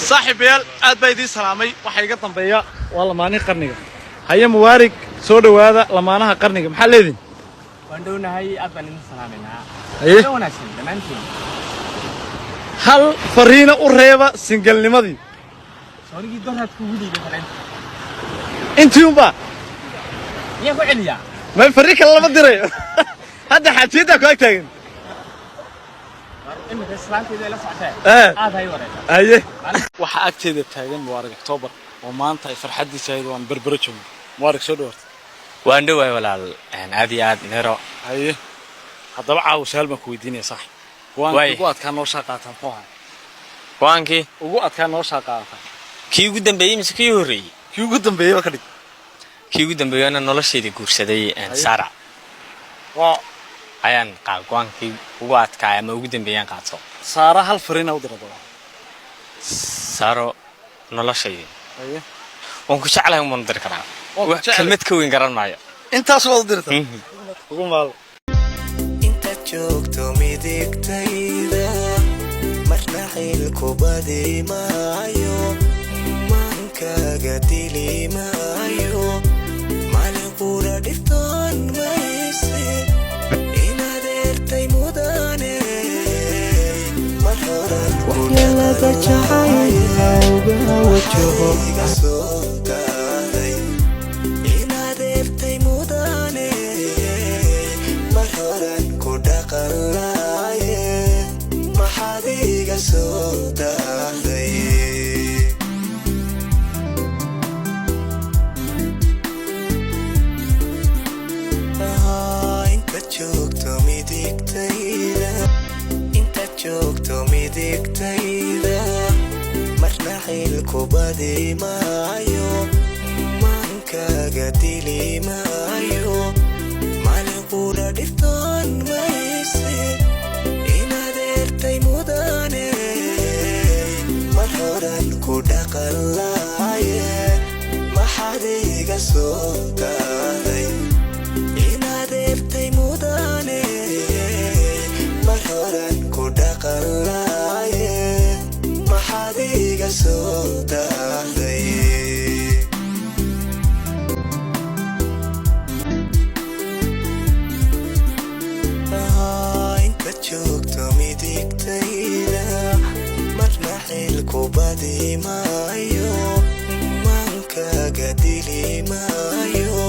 صاحب يال أدبي سلامي وحقيقة طنبية والله ماني قرنية هيا موارق سود هذا لمانها قرنية محل ذي وندونا هاي أدبي سلامنا هيا دونا سين دمانتين هل فرينا قريبة سنجل لماذا سوري جدا هتكودي مثلا أنت يوم با يا أخو عليا ما يفريك الله بدري هذا حكيتك وقتين إنك إسلامتي ذي لسعتين هذا هي وريك أيه waxa agteeda taagan Mubarak October oo maanta ay farxadiisa ay waan berber joogo Mubarak soo dhawaad waan dhawaay walaal aan aad iyo aad neero haye hadaba caaw saalma ku weydiinay sax waan ugu adkaan noo shaqaataan foohan waankii ugu adkaan noo shaqaataan kii ugu dambeeyay mise kii horeeyay kii ugu dambeeyay ka dhig kii ugu dambeeyana nolosheeda guursaday aan Sara waa ayaan qaankii ugu adkaay ama ugu dambeeyaan qaato Sara hal fariina u diray Saro nolosheeda aye waan ku jeclahay uma dir karaa wax kelmad ka weyn garan maayo intaas wada dirta ugu maal inta joogto midigtayda marna xilku badi maayo maankaaga dili maayo maalin qura dhiftoon mayse inaad eertay mudane mar horan waxyeelada jacaylkawga wajaho iga soo daaday inaad eertay mudane mar horan ku dhaqan laaye maxaad iga soo daaday inta joogto midigtayda marna xilku badi maayo maankaaga dili maayo maalin qura dhiftoon mayse inaad eertay mudane mar horan ku dhaqan laaye maxaad iga soo daaday inaad eertay mudane mar horan ku dhaqan laaye maxaad iga soo daaday inta joogto midigtayda marna xilku badi maayo maankaaga dili maayo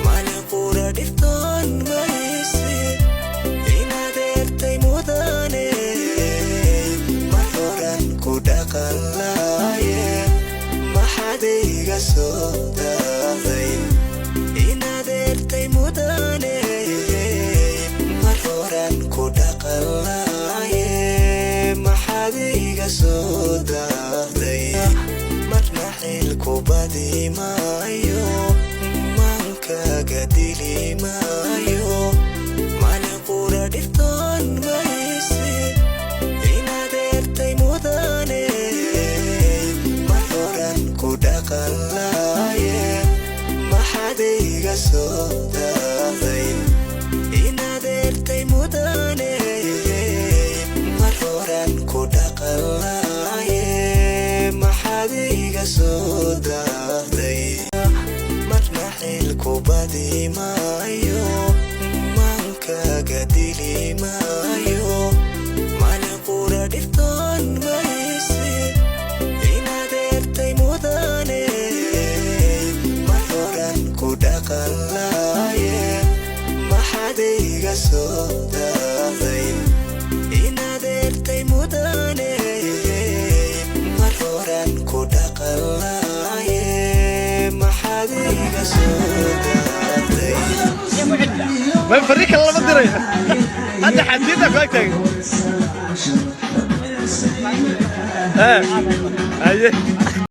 maalin qura dhiftoon mayse inaad eertay mudane mar horan ku dhaqan laaye maxaad iga soo daaday inaad eertay mudane mar horan ku dhaqan laaye maxaad iga soo daaday marna xilku badi maayo maankaaga dili maayo maalin qura dhiftoon mayse inaad eertay mudane mar horan ku dhaqan laaye maxaad iga soo daaday inaad eertay mudane mar horan ku dhaqan laaye maxaad iga soo daaday marna xilku badi maayo maankaaga dili maayo maalin qura dhiftoon mayse inaad eertay mudane mar horan ku dhaqan laaye maxaad iga soo daaday inaad eertay mudane mar horan ku dhaqan laaye maxaad iga soo daaday ما يفريك الله بدري هذا حكيتك وقتين أيه